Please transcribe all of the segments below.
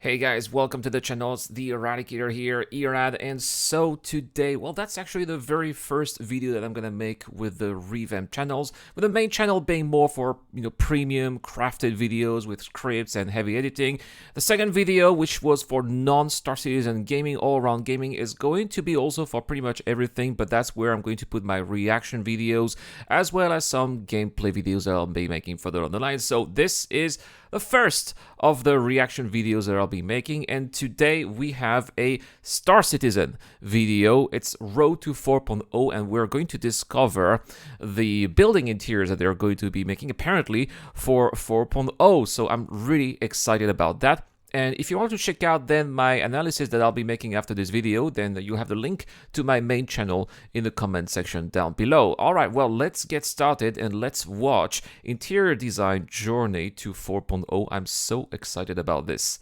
Hey guys, welcome to the channel. It's the Eradicator here, Erad, and so today, well, that's actually the very first video that I'm gonna make with the revamped channels, with the main channel being more for, premium crafted videos with scripts and heavy editing. The second video, which was for non-Star Citizen gaming, all-around gaming, is going to be also for pretty much everything, but that's where I'm going to put my reaction videos, as well as some gameplay videos that I'll be making further on the line. So this is the first of the reaction videos that I'll be making, and today we have a Star Citizen video. It's Road to 4.0, and we're going to discover the building interiors that they're going to be making apparently for 4.0, so I'm really excited about that. And if you want to check out then my analysis that I'll be making after this video, then you have the link to my main channel in the comment section down below. Alright, well, let's get started and let's watch Interior Design Journey to 4.0. I'm so excited about this.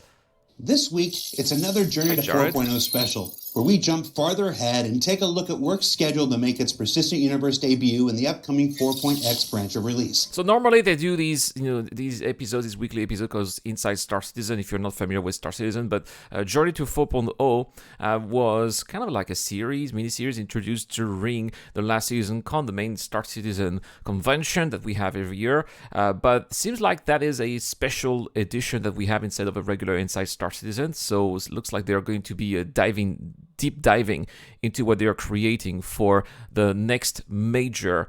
This week, it's another Journey to 4.0 special, where we jump farther ahead and take a look at work scheduled to make its Persistent Universe debut in the upcoming 4.x branch of release. So normally they do these, these episodes, these weekly episodes, because inside Star Citizen, if you're not familiar with Star Citizen, but Journey to 4.0 was kind of like a series, mini-series introduced during the last season con, the main Star Citizen convention that we have every year. But seems like that is a special edition that we have instead of a regular inside Star Citizen. So it looks like they're going to be deep diving into what they are creating for the next major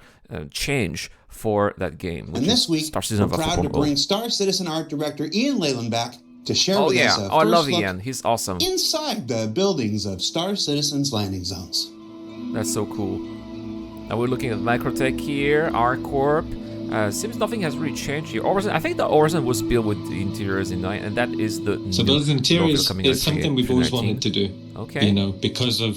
change for that game. And this week, we're proud to bring Star Citizen art director Ian Leyland back to share with us I love Ian. He's awesome. Inside the buildings of Star Citizen's landing zones. That's so cool. Now we're looking at Microtech here, R-Corp. Seems nothing has really changed here. I think the Orison was built with the interiors in mind, and that is the so those interiors is something we've always wanted to do. Okay. Because of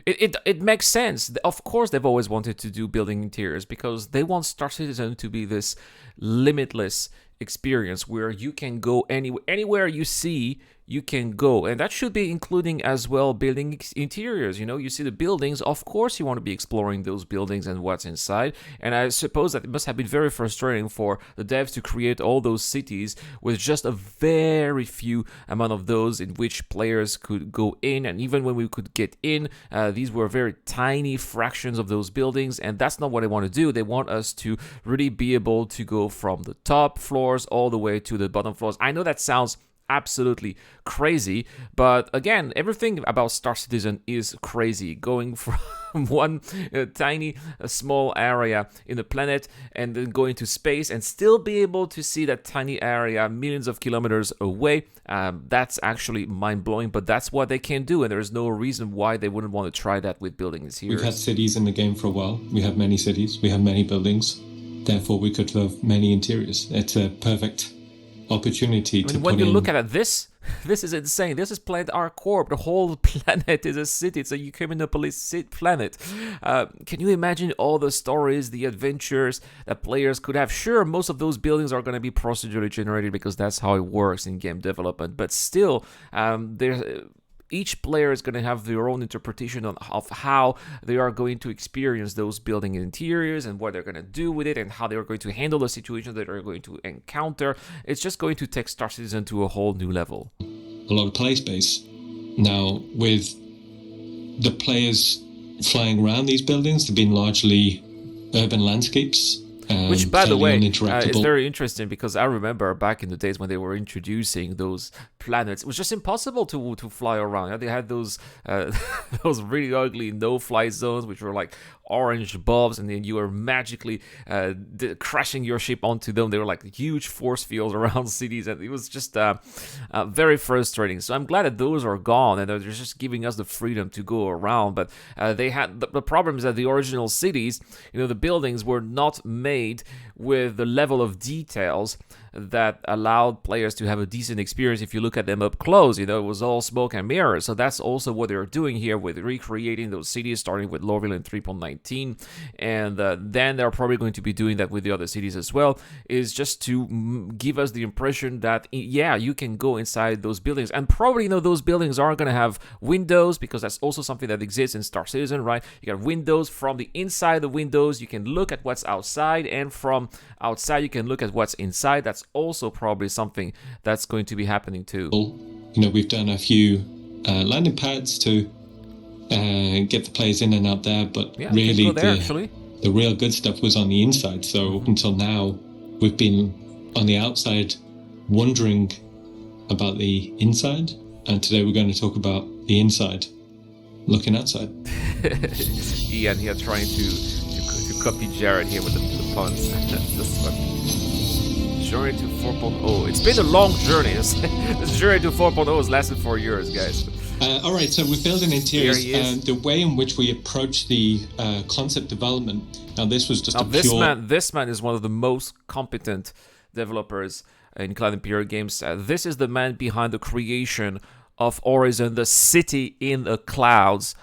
it makes sense. Of course, they've always wanted to do building interiors because they want Star Citizen to be this limitless experience where you can go anywhere you see. You can go, and that should be including as well building interiors. You see the buildings, of course you want to be exploring those buildings and what's inside, and I suppose that it must have been very frustrating for the devs to create all those cities with just a very few amount of those in which players could go in, and even when we could get in, these were very tiny fractions of those buildings, and that's not what they want to do. They want us to really be able to go from the top floors all the way to the bottom floors. I know that sounds absolutely crazy, but again, everything about Star Citizen is crazy. Going from one tiny small area in the planet and then going to space and still be able to see that tiny area millions of kilometers away, that's actually mind-blowing, but that's what they can do, and there's no reason why they wouldn't want to try that with buildings here. We've had cities in the game for a while. We have many cities, we have many buildings, therefore we could have many interiors. It's a perfect opportunity to when you look at it, this is insane. This is planet R-Corp. The whole planet is a city. It's a Eumenopolis planet. Can you imagine all the stories, the adventures that players could have? Sure, most of those buildings are going to be procedurally generated because that's how it works in game development, but still, each player is going to have their own interpretation of how they are going to experience those building interiors and what they're going to do with it and how they're going to handle the situations that they're going to encounter. It's just going to take Star Citizen to a whole new level. A lot of play space. Now, with the players flying around these buildings, they've been largely urban landscapes. Which, by the way, is very interesting because I remember back in the days when they were introducing those planets, it was just impossible to fly around. They had those those really ugly no-fly zones, which were like orange bulbs, and then you were magically crashing your ship onto them. They were like huge force fields around cities, and it was just very frustrating. So I'm glad that those are gone, and they're just giving us the freedom to go around. But they had the problem is that the original cities, the buildings were not made with the level of details that allowed players to have a decent experience if you look at them up close. It was all smoke and mirrors. So that's also what they're doing here with recreating those cities, starting with Lorville in 3.19, and then they're probably going to be doing that with the other cities as well, is just to give us the impression that, yeah, you can go inside those buildings, and probably, those buildings aren't going to have windows, because that's also something that exists in Star Citizen, right? You got windows. From the inside the windows, you can look at what's outside, and from outside you can look at what's inside. That's that's also probably something that's going to be happening too. We've done a few landing pads to get the players in and out there, but really the real good stuff was on the inside. So until now, we've been on the outside wondering about the inside, and today we're going to talk about the inside looking outside. Ian here trying to copy Jared here with the puns. This one. Journey to 4.0. It's been a long journey. This journey to 4.0 has lasted 4 years, guys. All right, so we're building interiors, and the way in which we approach the concept development. Now, this was just This man is one of the most competent developers in Cloud Imperial games. This is the man behind the creation of Horizon, the city in the clouds,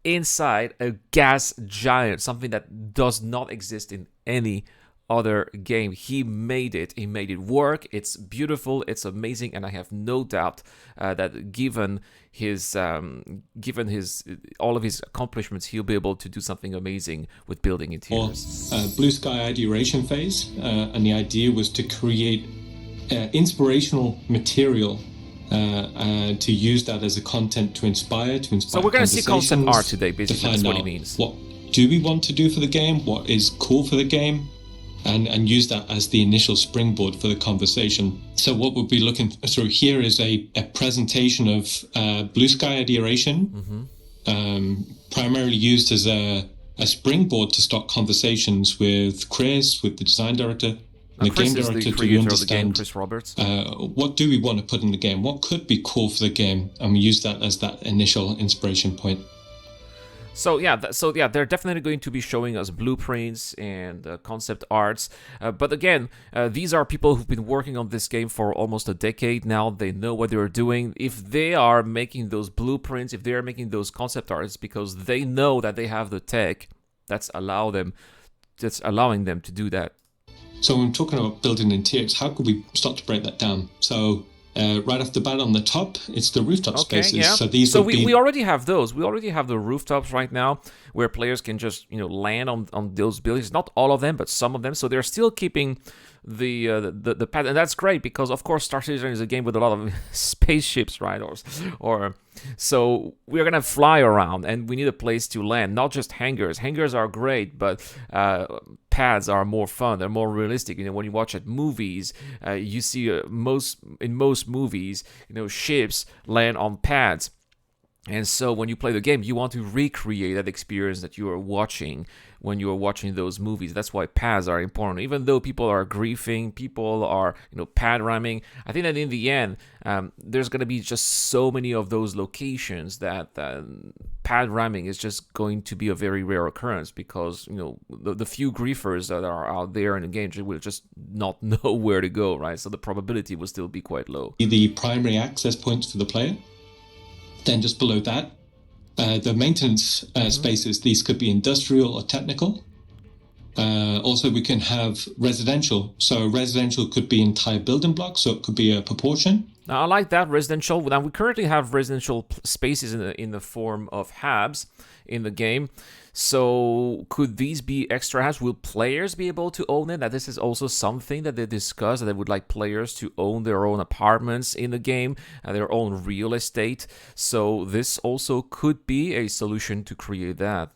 inside a gas giant, something that does not exist in any other game. He made it. He made it work. It's beautiful. It's amazing, and I have no doubt that given his all of his accomplishments, he'll be able to do something amazing with building interiors. Blue Sky ideation phase, and the idea was to create inspirational material. To use that as a content to inspire. So we're going to see concept art today, basically. That's what he means. What do we want to do for the game? What is cool for the game? And use that as the initial springboard for the conversation. So what we'll be looking through here is a presentation of Blue Sky ideation, primarily used as a springboard to start conversations with Chris, with the design director, the game director, to understand Chris Roberts. What do we want to put in the game? What could be cool for the game? And we use that as that initial inspiration point. So they're definitely going to be showing us blueprints and concept arts. But again, these are people who've been working on this game for almost a decade now. They know what they're doing. If they are making those blueprints, if they are making those concept arts, because they know that they have the tech that's allowing them to do that. So when we're talking about building interiors, how could we start to break that down? So right off the bat on the top, it's the rooftop spaces. Yeah. So we already have those. We already have the rooftops right now where players can just land on those buildings. Not all of them, but some of them. So they're still keeping the path, and that's great because of course Star Citizen is a game with a lot of spaceships, right? Or so we're gonna fly around, and we need a place to land. Not just hangars. Hangars are great, but pads are more fun. They're more realistic. When you watch at movies, you see in most movies, ships land on pads. And so when you play the game, you want to recreate that experience that you are watching when you are watching those movies. That's why pads are important. Even though people are griefing, people are pad ramming, I think that in the end, there's going to be just so many of those locations that pad ramming is just going to be a very rare occurrence because the few griefers that are out there in the game will just not know where to go, right? So the probability will still be quite low. The primary access points for the player. Then just below that, the maintenance spaces, these could be industrial or technical. Also, we can have residential. So residential could be entire building blocks, so it could be a proportion. Now, I like that, residential. Now, we currently have residential spaces in the form of hubs in the game. So could these be extra hubs? Will players be able to own it? Now, this is also something that they discussed, that they would like players to own their own apartments in the game, their own real estate. So this also could be a solution to create that.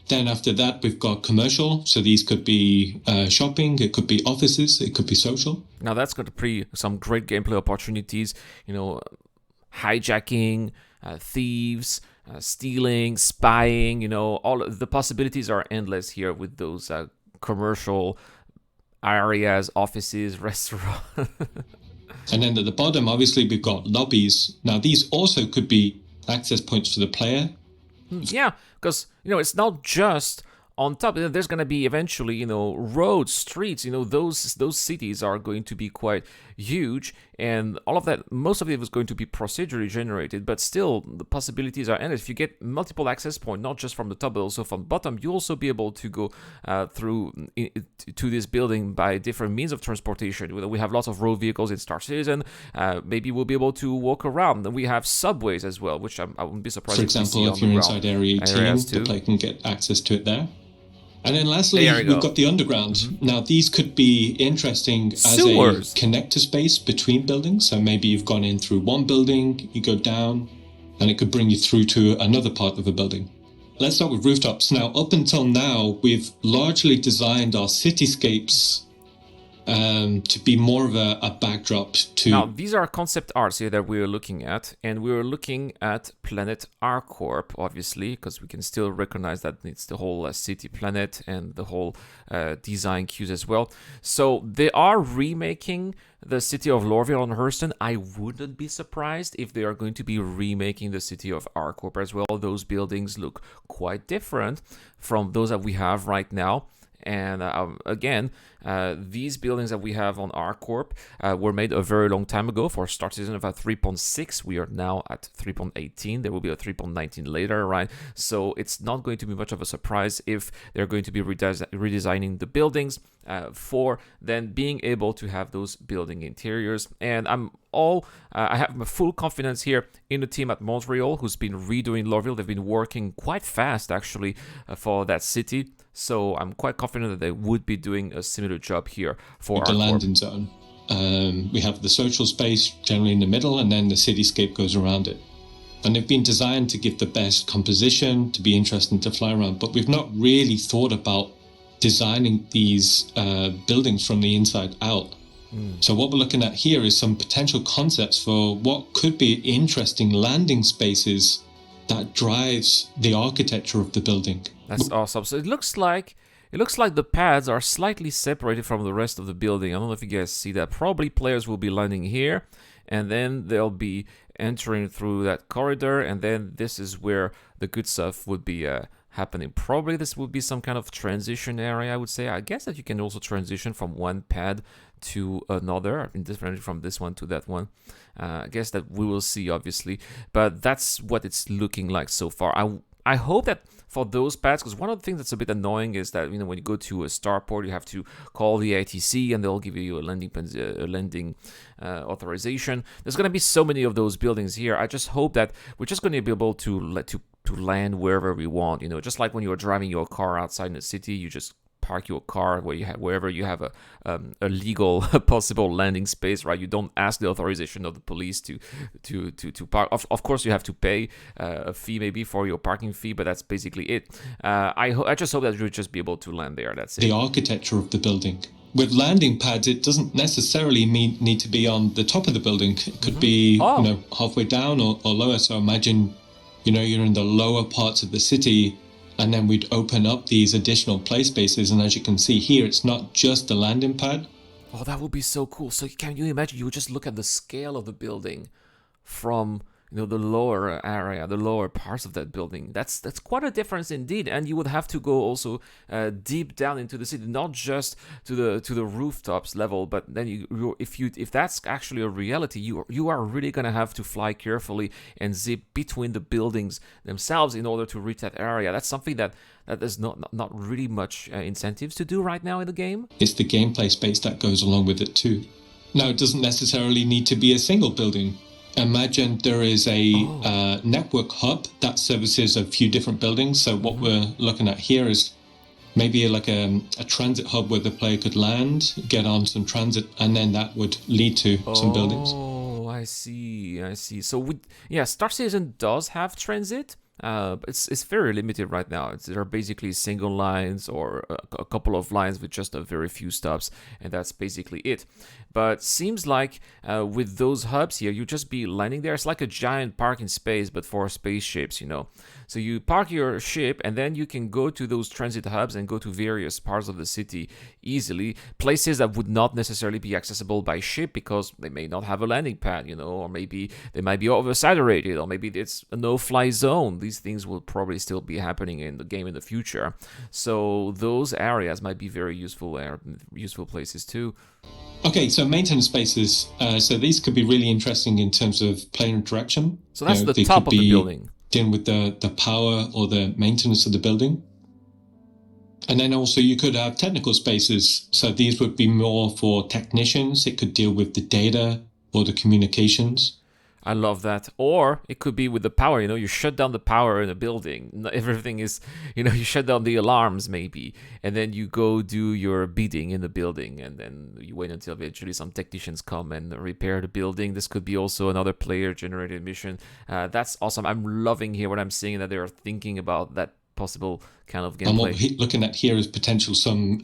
Then after that, we've got commercial. So these could be shopping, it could be offices, it could be social. Now that's going to be some great gameplay opportunities, hijacking, thieves, stealing, spying, all of the possibilities are endless here with those commercial areas, offices, restaurants. And then at the bottom, obviously, we've got lobbies. Now, these also could be access points for the player. Yeah, because, it's not just on top. There's going to be eventually, roads, streets, those cities are going to be quite huge. And all of that, most of it was going to be procedurally generated. But still, the possibilities are endless. If you get multiple access points, not just from the top, but also from the bottom, you'll also be able to go through to this building by different means of transportation. We have lots of road vehicles in Star Citizen. Maybe we'll be able to walk around. And we have subways as well, which I wouldn't be surprised to see. For example, if you're inside Area 18, the player can get access to it there. And then lastly, we've got the underground. Now, these could be interesting as Sewers. a connector space between buildings. So maybe you've gone in through one building, you go down, and it could bring you through to another part of a building. Let's start with rooftops. Now, up until now, we've largely designed our cityscapes to be more of a backdrop to... Now, these are concept arts here that we're looking at, and we're looking at Planet ArcCorp, obviously, because we can still recognize that it's the whole city planet and the whole design cues as well. So they are remaking the city of Lorville on Hurston. I wouldn't be surprised if they are going to be remaking the city of ArcCorp as well. Those buildings look quite different from those that we have right now. And again, these buildings that we have on ArcCorp were made a very long time ago for Star Citizen of 3.6. We are now at 3.18. There will be a 3.19 later, right? So it's not going to be much of a surprise if they're going to be redesigning the buildings for then being able to have those building interiors. And I have my full confidence here in the team at Montreal, who's been redoing Lorville. They've been working quite fast, actually, for that city. So I'm quite confident that they would be doing a similar job here for the landing zone. We have the social space generally in the middle, and then the cityscape goes around it. And they've been designed to give the best composition, to be interesting to fly around. But we've not really thought about designing these buildings from the inside out. So what we're looking at here is some potential concepts for what could be interesting landing spaces that drives the architecture of the building. That's awesome. So it looks like the pads are slightly separated from the rest of the building. I don't know if you guys see that. Probably players will be landing here, and then they'll be entering through that corridor, and then this is where the good stuff would be happening. Probably this would be some kind of transition area, I would say. I guess that you can also transition from one pad to another, differently from this one to that one. I guess that we will see, obviously, but that's what it's looking like so far. I hope that for those pads, because one of the things that's a bit annoying is that, you know, when you go to a starport, you have to call the ATC and they'll give you a landing authorization. There's going to be so many of those buildings here. I just hope that we're just going to be able to land wherever we want. You know, just like when you're driving your car outside in the city, you just park your car wherever you have a legal possible landing space, right? You don't ask the authorization of the police to park. Of course, you have to pay a fee maybe for your parking fee, but that's basically it. I just hope that you'll just be able to land there. That's it. The architecture of the building. With landing pads, it doesn't necessarily need to be on the top of the building. It could be halfway down or lower. So imagine, you're in the lower parts of the city, and then we'd open up these additional play spaces. And as you can see here, it's not just a landing pad. Oh, that would be so cool. So can you imagine, you would just look at the scale of the building from, the lower area, the lower parts of that building. That's quite a difference indeed. And you would have to go also deep down into the city, not just to the rooftops level, but then if that's actually a reality, you are really gonna have to fly carefully and zip between the buildings themselves in order to reach that area. That's something that there's not really much incentives to do right now in the game. It's the gameplay space that goes along with it too. Now, it doesn't necessarily need to be a single building. Imagine there is a network hub that services a few different buildings. So what we're looking at here is maybe like a transit hub where the player could land, get on some transit, and then that would lead to some buildings. Oh, I see. So Star Citizen does have transit. But it's very limited right now. There are basically single lines or a couple of lines with just a very few stops, and that's basically it. But seems like with those hubs here, you just be landing there. It's like a giant parking space, but for spaceships, So you park your ship, and then you can go to those transit hubs and go to various parts of the city easily. Places that would not necessarily be accessible by ship because they may not have a landing pad, or maybe they might be oversaturated, or maybe it's a no-fly zone. These things will probably still be happening in the game in the future. So those areas might be very useful places too. Okay, so maintenance spaces. So these could be really interesting in terms of player interaction. So that's the top of the building. Dealing with the power or the maintenance of the building. And then also you could have technical spaces. So these would be more for technicians. It could deal with the data or the communications. I love that. Or it could be with the power, you shut down the power in a building. Everything is, you shut down the alarms maybe, and then you go do your bidding in the building, and then you wait until eventually some technicians come and repair the building. This could be also another player-generated mission. That's awesome. I'm loving here what I'm seeing, that they're thinking about that possible kind of gameplay. And what we're looking at here is potential some,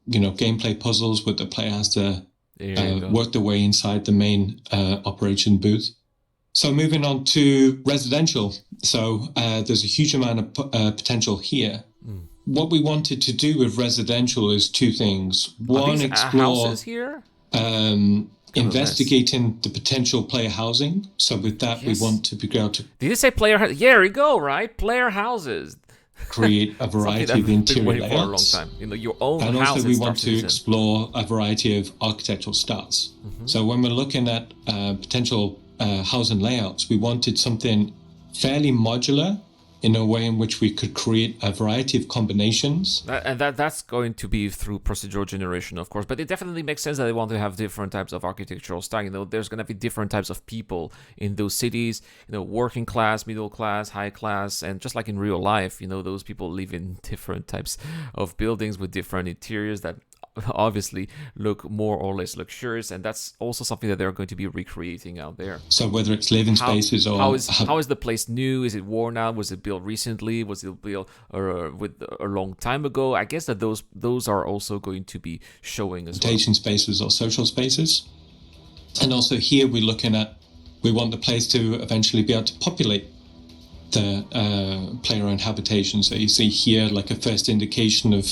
gameplay puzzles where the player has to work their way inside the main operation booth. So moving on to residential. So there's a huge amount of potential here. What we wanted to do with residential is two things. One, explore houses here? Investigating the potential player housing. So with that, we want to be able to... Did you say player house? Yeah, there we go, right? Player houses. Create a variety of interior layouts. For a long time. Your own and house. Also we want to explore a variety of architectural styles. So when we're looking at potential housing layouts, we wanted something fairly modular in a way in which we could create a variety of combinations. That's going to be through procedural generation, of course, but it definitely makes sense that they want to have different types of architectural style. There's going to be different types of people in those cities, working class, middle class, high class, and just like in real life, those people live in different types of buildings with different interiors that obviously look more or less luxurious, and that's also something that they're going to be recreating out there. So whether it's living spaces or... How is the place new? Is it worn out? Was it built recently? Was it built with a long time ago? I guess that those are also going to be showing as well. Habitation spaces or social spaces. And also here we want the place to eventually be able to populate the player-owned habitation. So you see here like a first indication of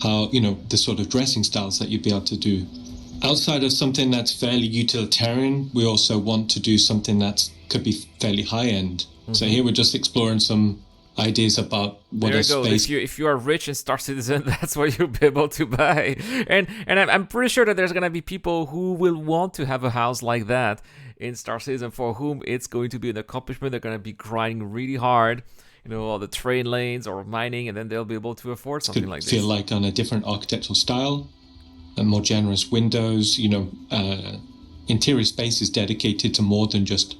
how, the sort of dressing styles that you'd be able to do. Outside of something that's fairly utilitarian, we also want to do something that could be fairly high-end. So here we're just exploring some ideas about what there a you go. space... If you are rich and Star Citizen, that's what you'll be able to buy. And I'm pretty sure that there's going to be people who will want to have a house like that in Star Citizen, for whom it's going to be an accomplishment. They're going to be grinding really hard, all the train lanes or mining, and then they'll be able to afford something like this. Feel like on a different architectural style, and more generous windows, interior spaces dedicated to more than just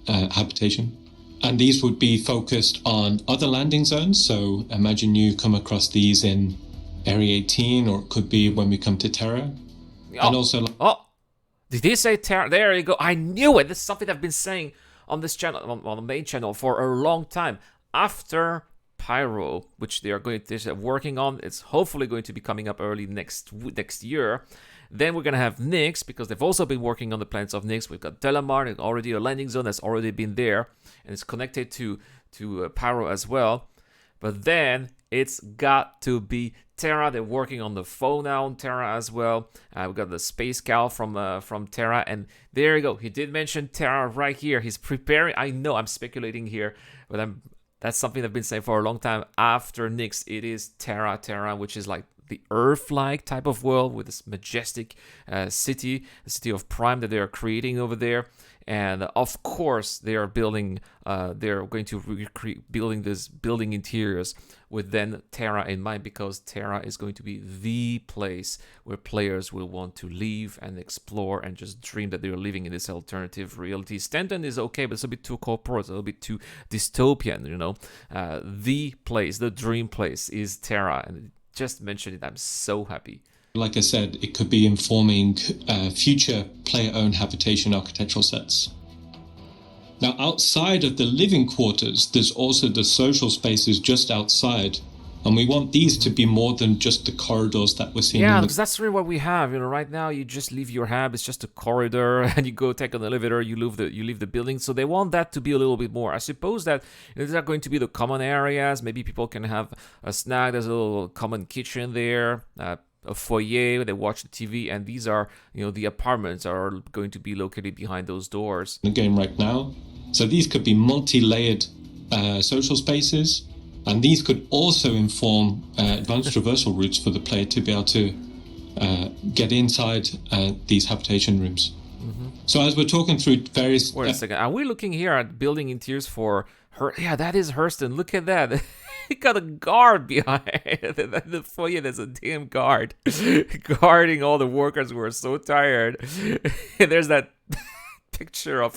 habitation. And these would be focused on other landing zones. So imagine you come across these in Area 18, or it could be when we come to Terra. And also... Did he say Terra? There you go. I knew it. This is something I've been saying on this channel, on the main channel, for a long time. After Pyro, which they're working on, it's hopefully going to be coming up early next year. Then we're going to have Nyx, because they've also been working on the planets of Nyx. We've got Delamar, and already a landing zone that's already been there, and it's connected to Pyro as well. But then it's got to be Terra. They're working on the phone now on Terra as well. We've got the Space Cow from Terra, and there you go. He did mention Terra right here. He's preparing. I know I'm speculating here, but that's something I've been saying for a long time. After Nyx, it is Terra, which is like the Earth-like type of world with this majestic city, the city of Prime that they are creating over there. And of course, they are building. They're going to building this building interiors with then Terra in mind, because Terra is going to be the place where players will want to live and explore and just dream that they're living in this alternative reality. Stanton is okay, but it's a bit too corporate, a little bit too dystopian. The place, the dream place, is Terra, and just mentioned it. I'm so happy. Like I said, it could be informing future player-owned habitation architectural sets. Now, outside of the living quarters, there's also the social spaces just outside. And we want these to be more than just the corridors that we're seeing. Yeah, because that's really what we have. Right now, you just leave your hab, it's just a corridor, and you go take an elevator, you leave the building. So they want that to be a little bit more. I suppose that these are going to be the common areas. Maybe people can have a snack. There's a little common kitchen there. A foyer where they watch the TV, and these are, the apartments are going to be located behind those doors. The game right now. So these could be multi-layered social spaces, and these could also inform advanced traversal routes for the player to be able to get inside these habitation rooms. So as we're talking through various... Wait a second. Are we looking here at building interiors for her? Yeah, that is Hurston. Look at that. He got a guard behind the foyer. There's a damn guard guarding all the workers who are so tired. And there's that picture of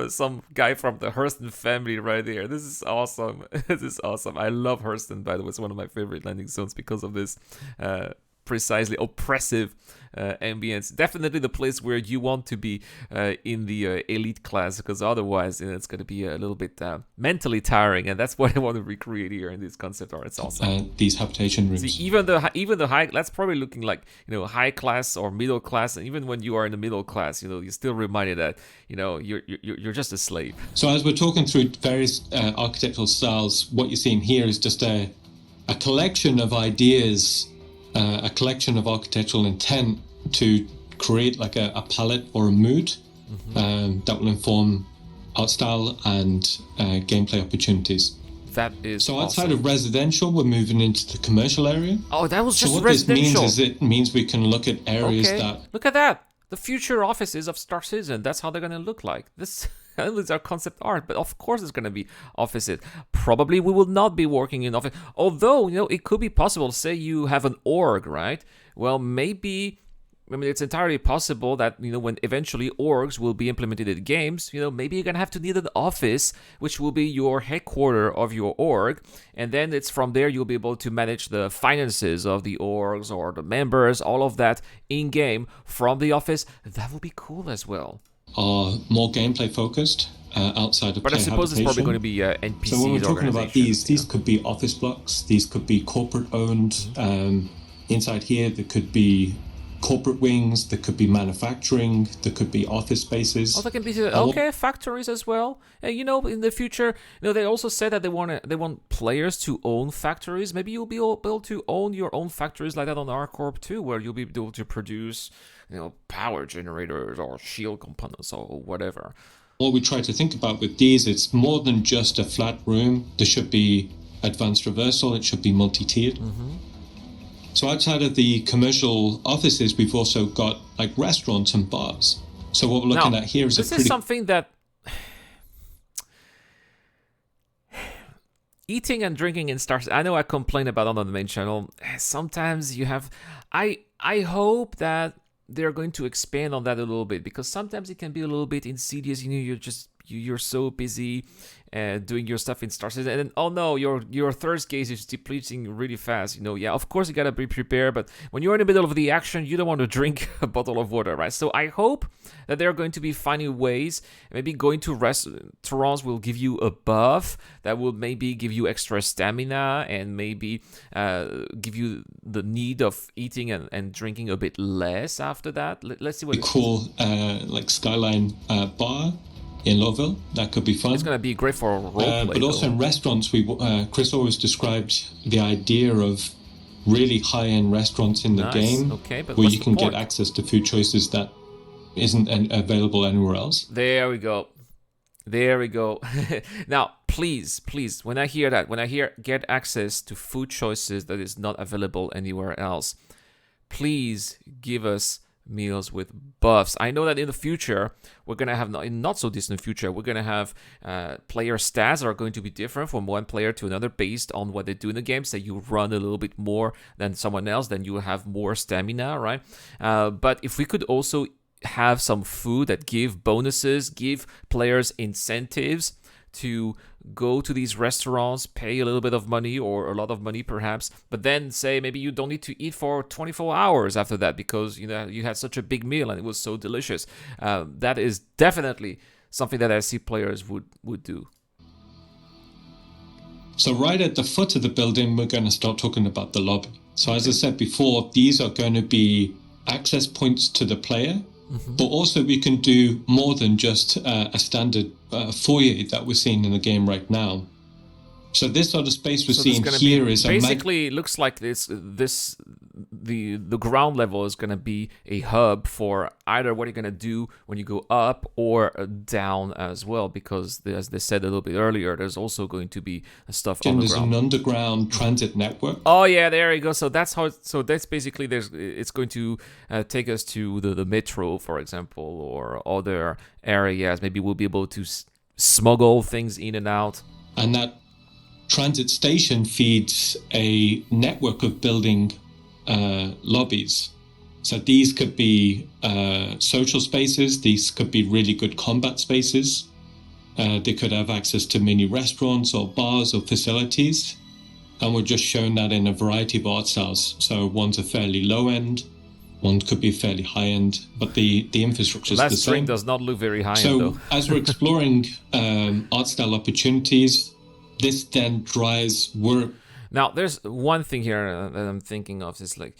some guy from the Hurston family right there. This is awesome. This is awesome. I love Hurston, by the way. It's one of my favorite landing zones because of this precisely oppressive ambience. Definitely the place where you want to be in the elite class, because otherwise it's going to be a little bit mentally tiring, and that's what I want to recreate here in this concept art. It's awesome. These habitation rooms. See, even the high, that's probably looking like high class or middle class, and even when you are in the middle class, you're still reminded that you're just a slave. So as we're talking through various architectural styles, what you're seeing here is just a collection of ideas. A collection of architectural intent to create like a palette or a mood that will inform art style and gameplay opportunities. That is so outside awesome. of residential, we're moving into the commercial area. Oh, that was just so what residential. this means is it means we can look at areas that... Look at that. The future offices of Star Citizen. That's how they're going to look like. This is our concept art, but of course it's going to be offices. Probably we will not be working in office. Although, it could be possible. Say you have an org, right? Well, maybe... it's entirely possible that, when eventually orgs will be implemented in games, maybe you're going to have to need an office, which will be your headquarter of your org. And then it's from there you'll be able to manage the finances of the orgs or the members, all of that in-game from the office. That will be cool as well. Are more gameplay focused outside of But I suppose it's probably going to be NPCs. So when we're talking about these could be office blocks, these could be corporate owned. Inside here, there could be corporate wings, there could be manufacturing, there could be office spaces. Oh, there can be factories as well. And, in the future, they also said that they want players to own factories. Maybe you'll be able to own your own factories like that on R-Corp too, where you'll be able to produce, power generators or shield components or whatever. What we try to think about with these, it's more than just a flat room. There should be advanced reversal. It should be multi-tiered. So outside of the commercial offices, we've also got like restaurants and bars. So what we're looking at here is this is something that eating and drinking in Star Citizen, I know I complain about on the main channel. Sometimes you have... I hope that they're going to expand on that a little bit, because sometimes it can be a little bit insidious. You're so busy doing your stuff in Star Citizen, and then, oh no, your thirst gauge is depleting really fast. Of course you gotta be prepared, but when you're in the middle of the action, you don't want to drink a bottle of water, right? So I hope that they're going to be finding ways. Maybe going to restaurants will give you a buff that will maybe give you extra stamina, and maybe give you the need of eating and drinking a bit less after that. Let's see what cool like Skyline bar in Lowville. That could be fun. It's going to be great for roleplay. But also in restaurants, Chris always described the idea of really high-end restaurants in the game, but where you can get access to food choices that isn't available anywhere else. There we go. Now, please, when I hear get access to food choices that is not available anywhere else, please give us meals with buffs. I know that in the future we're gonna have, in not so distant future, we're gonna have player stats are going to be different from one player to another based on what they do in the game. Say you run a little bit more than someone else, then you have more stamina, right? But if we could also have some food that give bonuses, give players incentives to go to these restaurants, pay a little bit of money or a lot of money perhaps, but then say maybe you don't need to eat for 24 hours after that because you had such a big meal and it was so delicious. That is definitely something that I see players would do. So right at the foot of the building, we're going to start talking about the lobby. So as I said before, these are going to be access points to the player. But also we can do more than just a standard foyer that we're seeing in the game right now. So this sort of space we're seeing here is basically looks like the ground level is going to be a hub for either what you're going to do when you go up or down as well, because as they said a little bit earlier, there's also going to be stuff on the ground. There's an underground transit network. Oh yeah, there you go. So that's how. So that's basically it's going to take us to the metro, for example, or other areas. Maybe we'll be able to smuggle things in and out. And that transit station feeds a network of building lobbies. So these could be social spaces. These could be really good combat spaces. They could have access to mini restaurants or bars or facilities. And we're just showing that in a variety of art styles. So one's a fairly low end, one could be fairly high end, but the infrastructure is the same. Last string does not look very high end, So though. as we're exploring art style opportunities, this then drives work. Now, there's one thing here that I'm thinking of is like,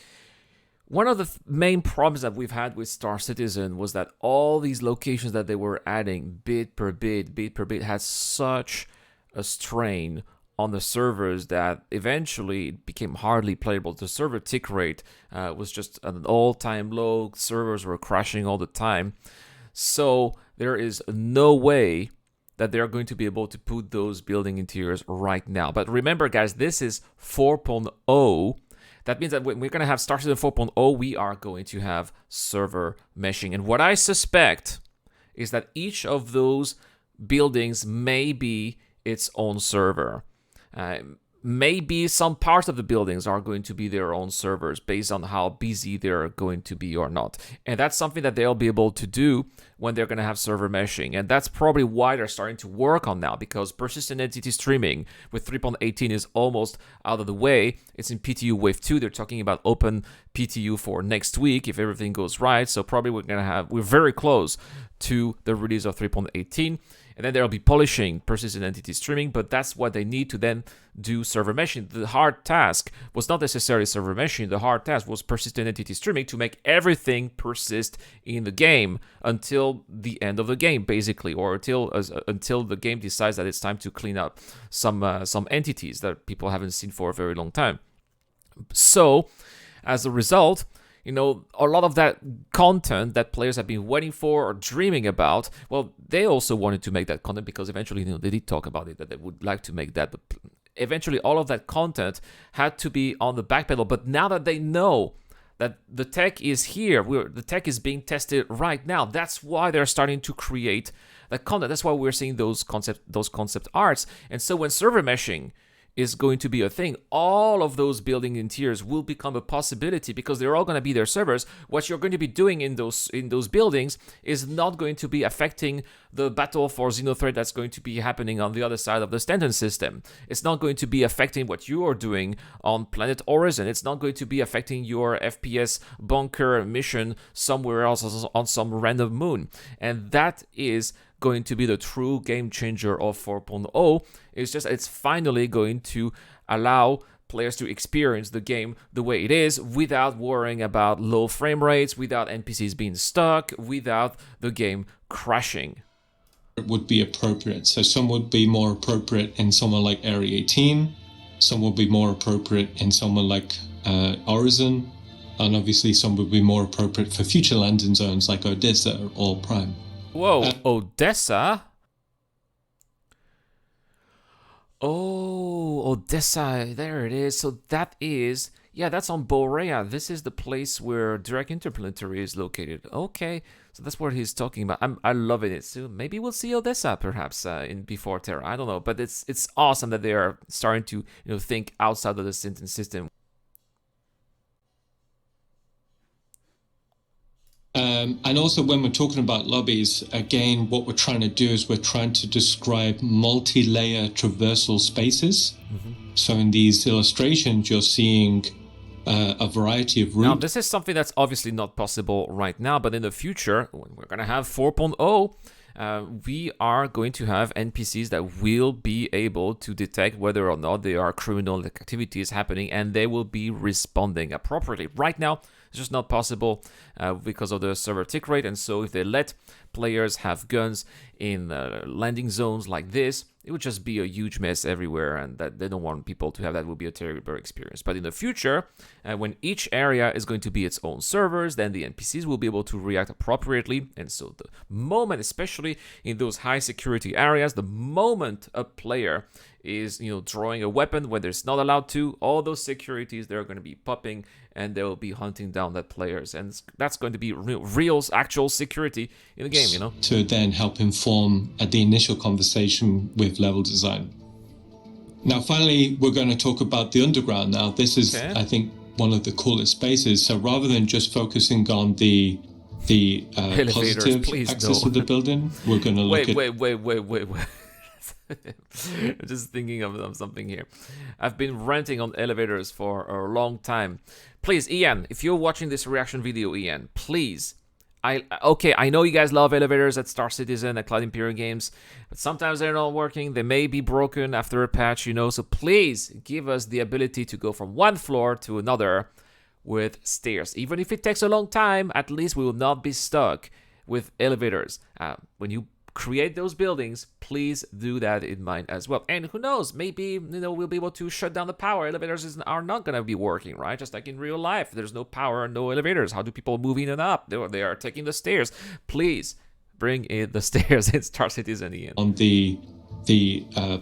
one of the main problems that we've had with Star Citizen was that all these locations that they were adding bit per bit had such a strain on the servers that eventually it became hardly playable. The server tick rate was just at an all-time low. Servers were crashing all the time. So there is no way that they're going to be able to put those building interiors right now. But remember, guys, this is 4.0. That means that when we're going to have Star Citizen 4.0, we are going to have server meshing. And what I suspect is that each of those buildings may be its own server. Maybe some parts of the buildings are going to be their own servers based on how busy they're going to be or not. And that's something that they'll be able to do when they're going to have server meshing. And that's probably why they're starting to work on now, because persistent entity streaming with 3.18 is almost out of the way. It's in PTU Wave 2. They're talking about open PTU for next week if everything goes right. So probably we're very close to the release of 3.18. And then they'll be polishing persistent entity streaming, but that's what they need to then do server meshing. The hard task was not necessarily server meshing. The hard task was persistent entity streaming to make everything persist in the game until the end of the game, basically, or until the game decides that it's time to clean up some entities that people haven't seen for a very long time. So, as a result, a lot of that content that players have been waiting for or dreaming about, well, they also wanted to make that content because eventually, they did talk about it, that they would like to make that. But eventually, all of that content had to be on the back pedal. But now that they know that the tech is here, the tech is being tested right now, that's why they're starting to create that content. That's why we're seeing those concept arts. And so when server meshing is going to be a thing, all of those building interiors will become a possibility because they're all going to be their servers. What you're going to be doing in those buildings is not going to be affecting the battle for Xenothreat that's going to be happening on the other side of the Stanton system. It's not going to be affecting what you are doing on Planet Horizon. It's not going to be affecting your FPS bunker mission somewhere else on some random moon. And that is going to be the true game changer of 4.0. It's finally going to allow players to experience the game the way it is without worrying about low frame rates, without NPCs being stuck, without the game crashing. It would be appropriate. So some would be more appropriate in someone like Area 18, some would be more appropriate in someone like Horizon, and obviously some would be more appropriate for future landing zones like Odessa or Prime. Whoa, Odessa? Oh, Odessa, there it is. So that's on Borea. This is the place where Direct Interplanetary is located. Okay, so that's what he's talking about. I love it. So maybe we'll see Odessa perhaps in Before Terra. I don't know, but it's awesome that they are starting to think outside of the Stanton system. And also when we're talking about lobbies, again, what we're trying to do is we're trying to describe multi-layer traversal spaces. Mm-hmm. So in these illustrations, you're seeing a variety of routes. Now, this is something that's obviously not possible right now, but in the future, when we're going to have 4.0, we are going to have NPCs that will be able to detect whether or not there are criminal activities happening, and they will be responding appropriately. Right now, it's just not possible because of the server tick rate, and so if they let players have guns in landing zones like this, it would just be a huge mess everywhere, and that they don't want people to have. That would be a terrible experience. But in the future, when each area is going to be its own servers, then the NPCs will be able to react appropriately. And so the moment, especially in those high security areas, the moment a player is drawing a weapon when it's not allowed to, all those securities, they're going to be popping and they will be hunting down that players, and that's going to be real actual security in the game, to then help inform the initial conversation with level design. Now finally, we're going to talk about the underground. Now this is, okay, I think, one of the coolest spaces. So rather than just focusing on the positive access to the building, we're going to look at... Wait. I'm just thinking of something here. I've been ranting on elevators for a long time. Please, Ian, if you're watching this reaction video, Ian, please. I know you guys love elevators at Star Citizen, at Cloud Imperium games, but sometimes they're not working. They may be broken after a patch, so please give us the ability to go from one floor to another with stairs. Even if it takes a long time, at least we will not be stuck with elevators. When you create those buildings, please do that in mind as well. And who knows, maybe we'll be able to shut down the power. Elevators are not going to be working, right? Just like in real life, there's no power and no elevators. How do people move in and up? They are taking the stairs. Please bring in the stairs in Star Citizen, Ian. On the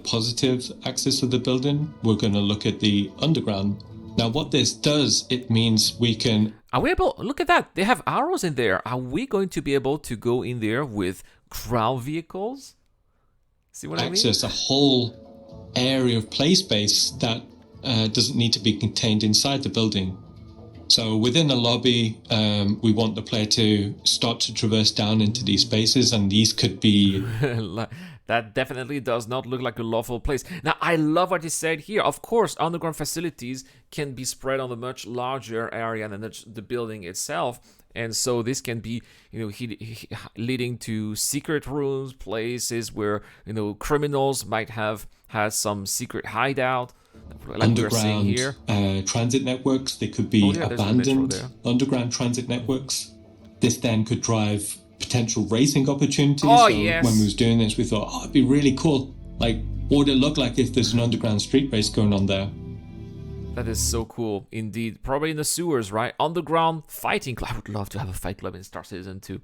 positive axis of the building, we're going to look at the underground. Now, what this does, it means we can... Are we able... Look at that. They have arrows in there. Are we going to be able to go in there with ground vehicles? See what I mean? Access a whole area of play space that doesn't need to be contained inside the building. So within the lobby, we want the player to start to traverse down into these spaces, and these could be... That definitely does not look like a lawful place. Now, I love what he said here. Of course, underground facilities can be spread on a much larger area than the building itself. And so this can be, leading to secret rooms, places where, criminals might have had some secret hideout. Like underground here. Transit networks. They could be abandoned underground transit networks. This then could drive potential racing opportunities. Yes. When we was doing this, we thought, it'd be really cool. Like, what would it look like if there's an underground street race going on there? That is so cool, indeed. Probably in the sewers, right? Underground fighting club. I would love to have a fight club in Star Citizen 2.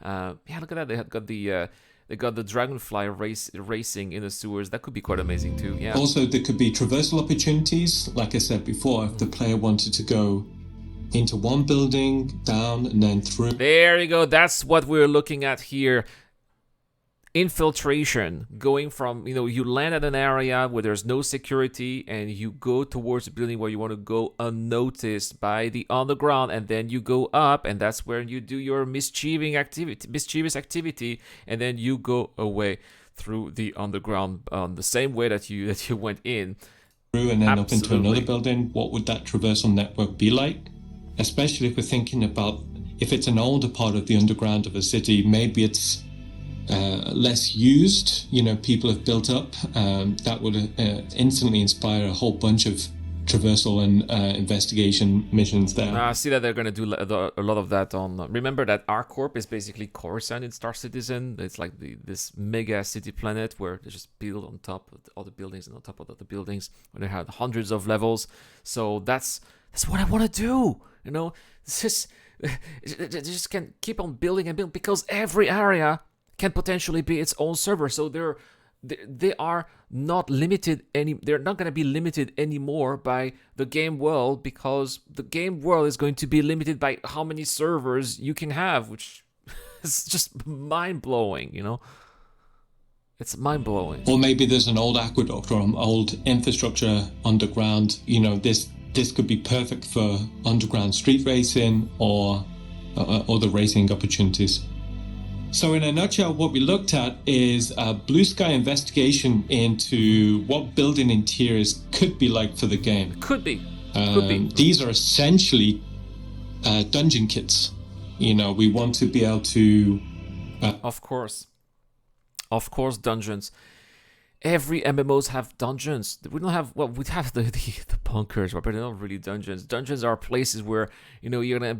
Yeah, look at that. They got the Dragonfly racing in the sewers. That could be quite amazing too. Yeah. Also, there could be traversal opportunities. Like I said before, if the player wanted to go into one building, down, and then through. There you go. That's what we're looking at here. Infiltration. Going from, you land at an area where there's no security and you go towards the building where you want to go unnoticed by the underground, and then you go up, and that's where you do your mischievous activity, and then you go away through the underground the same way that you went in. Through and then up into another building. What would that traversal network be like? Especially if we're thinking about if it's an older part of the underground of a city, maybe it's less used, people have built up. That would instantly inspire a whole bunch of traversal and investigation missions there. I see that they're going to do a lot of that on... remember that ArcCorp is basically Coruscant in Star Citizen. It's like this mega city planet where they just build on top of all the buildings and on top of the buildings, when they have hundreds of levels. So that's what I want to do. It's just can keep on building and building, because every area can potentially be its own server. So they are not limited they're not going to be limited anymore by the game world, because the game world is going to be limited by how many servers you can have, which is just mind-blowing, It's mind-blowing. Or maybe there's an old aqueduct or an old infrastructure underground. This could be perfect for underground street racing or other racing opportunities. So in a nutshell, what we looked at is a blue sky investigation into what building interiors could be like for the game. Could be. These are essentially dungeon kits. We want to be able to... Of course, dungeons. Every MMOs have dungeons. We don't have... Well, we have the bunkers, but they're not really dungeons. Dungeons are places where, you're gonna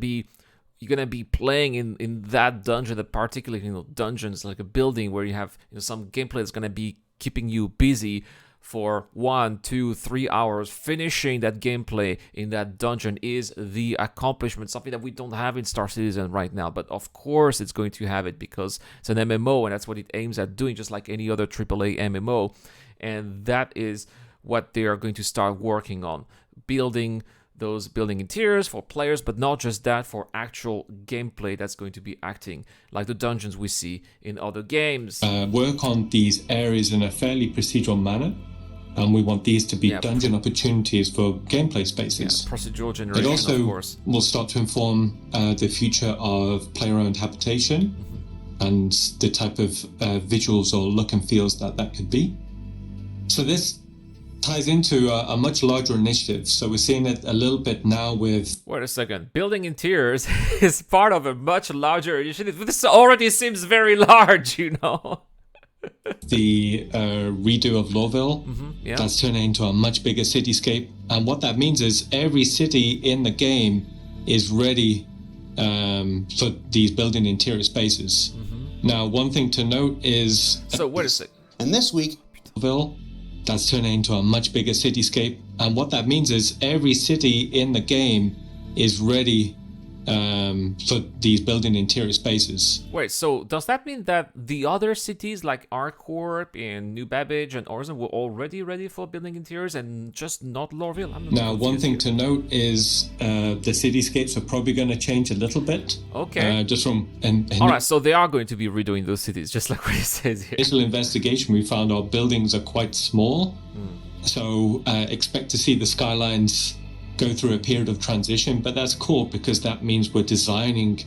be playing in that dungeon, that particular dungeons, like a building where you have some gameplay that's gonna be keeping you busy for 1, 2, 3 hours. Finishing that gameplay in that dungeon is the accomplishment, something that we don't have in Star Citizen right now. But of course it's going to have it, because it's an MMO and that's what it aims at doing, just like any other AAA MMO. And that is what they are going to start working on, building interiors for players, but not just that, for actual gameplay that's going to be acting like the dungeons we see in other games. Work on these areas in a fairly procedural manner. and we want these to be dungeon opportunities for gameplay spaces. Procedural generation, it also of course. will start to inform the future of player-owned habitation and the type of visuals or look and feels that could be. So this ties into a much larger initiative. So we're seeing it a little bit now with... Wait a second. Building interiors is part of a much larger initiative. This already seems very large, you know? The redo of Lawville, that's turning into a much bigger cityscape. And what that means is every city in the game is ready for these building interior spaces. Now, one thing to note is... So, wait a second. And this week... Lawville, that's turning into a much bigger cityscape. And what that means is every city in the game is ready for these building interior spaces. Wait, so does that mean that the other cities like Arcorp and New Babbage and Orson were already ready for building interiors and just not Lorville? Now, one thing to note is the cityscapes are probably going to change a little bit. Okay. Just from... All right, so they are going to be redoing those cities, just like what it says here. Initial investigation, we found our buildings are quite small. So expect to see the skylines go through a period of transition, but that's cool because that means we're designing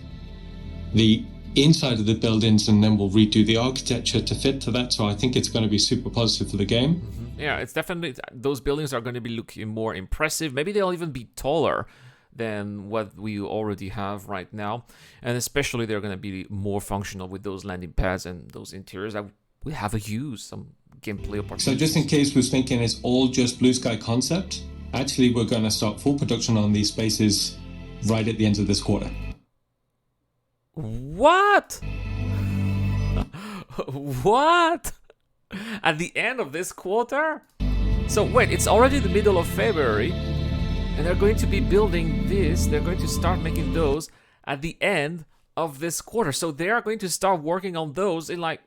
the inside of the buildings and then we'll redo the architecture to fit to that. So I think it's going to be super positive for the game. Yeah, it's definitely, those buildings are going to be looking more impressive. Maybe they'll even be taller than what we already have right now. And especially they're going to be more functional with those landing pads and those interiors that we have a use, some gameplay opportunities. So just in case we're thinking it's all just blue sky concept, actually, we're going to start full production on these spaces right at the end of this quarter. What? What? At the end of this quarter? So wait, it's already the middle of February, and they're going to be building this, they're going to start making those at the end of this quarter. So they are going to start working on those in 1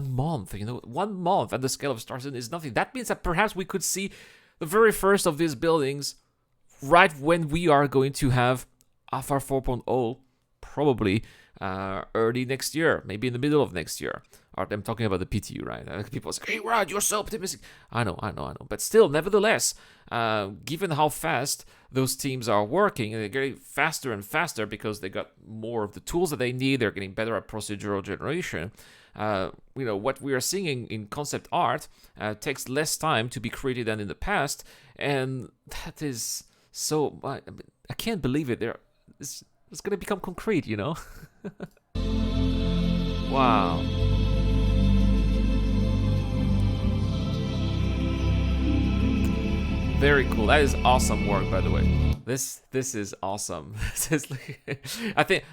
month, 1 month at the scale of Star Citizen is nothing. That means that perhaps we could see the very first of these buildings right when we are going to have Alpha 4.0, probably early next year, maybe in the middle of next year. I'm talking about the PTU, right? People say, hey, Rod, you're so optimistic. I know. But still, nevertheless, given how fast those teams are working, and they're getting faster and faster because they got more of the tools that they need, they're getting better at procedural generation. What we are seeing in concept art takes less time to be created than in the past, and that is so... I can't believe it. It's going to become concrete, Wow. Very cool. That is awesome work, by the way. This is awesome.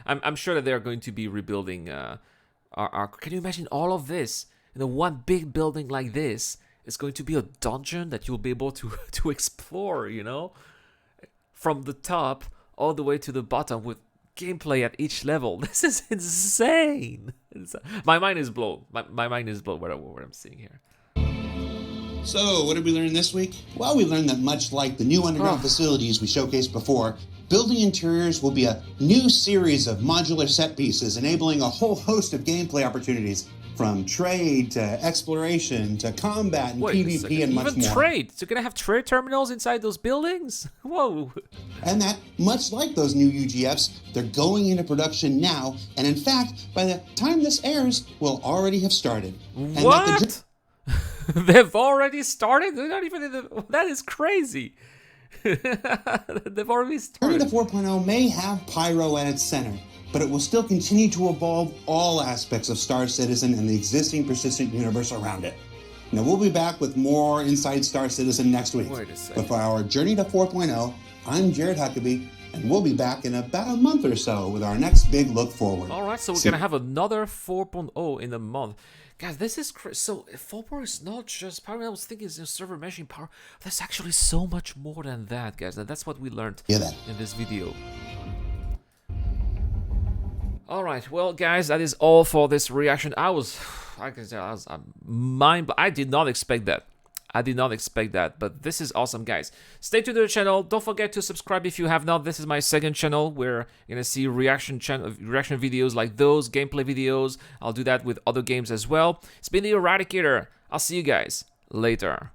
I'm sure that they are going to be rebuilding our. Can you imagine all of this in one big building like this? It's going to be a dungeon that you'll be able to explore, from the top all the way to the bottom with gameplay at each level. This is insane. My mind is blown. My mind is blown what I'm seeing here. So, what did we learn this week? Well, we learned that much like the new underground facilities we showcased before, building interiors will be a new series of modular set pieces, enabling a whole host of gameplay opportunities, from trade to exploration to combat and PvP and much more. Even trade? So you're going to have trade terminals inside those buildings? Whoa. And that, much like those new UGFs, they're going into production now, and in fact, by the time this airs, will already have started. And what? They've already started? They're not even in the... That is crazy. They've already started. Journey to 4.0 may have Pyro at its center, but it will still continue to evolve all aspects of Star Citizen and the existing persistent universe around it. Now, we'll be back with more Inside Star Citizen next week. Wait a second. But for our Journey to 4.0, I'm Jared Huckabee, and we'll be back in about a month or so with our next big look forward. All right, so we're going to have another 4.0 in a month. Guys, this is crazy. So 4.0 is not just power. I was thinking it's server meshing power. There's actually so much more than that, guys. And that's what we learned in this video. All right, well, guys, that is all for this reaction. I did not expect that. But this is awesome, guys. Stay tuned to the channel. Don't forget to subscribe if you have not. This is my second channel where you're gonna see reaction videos like those, gameplay videos. I'll do that with other games as well. It's been the Eradicator. I'll see you guys later.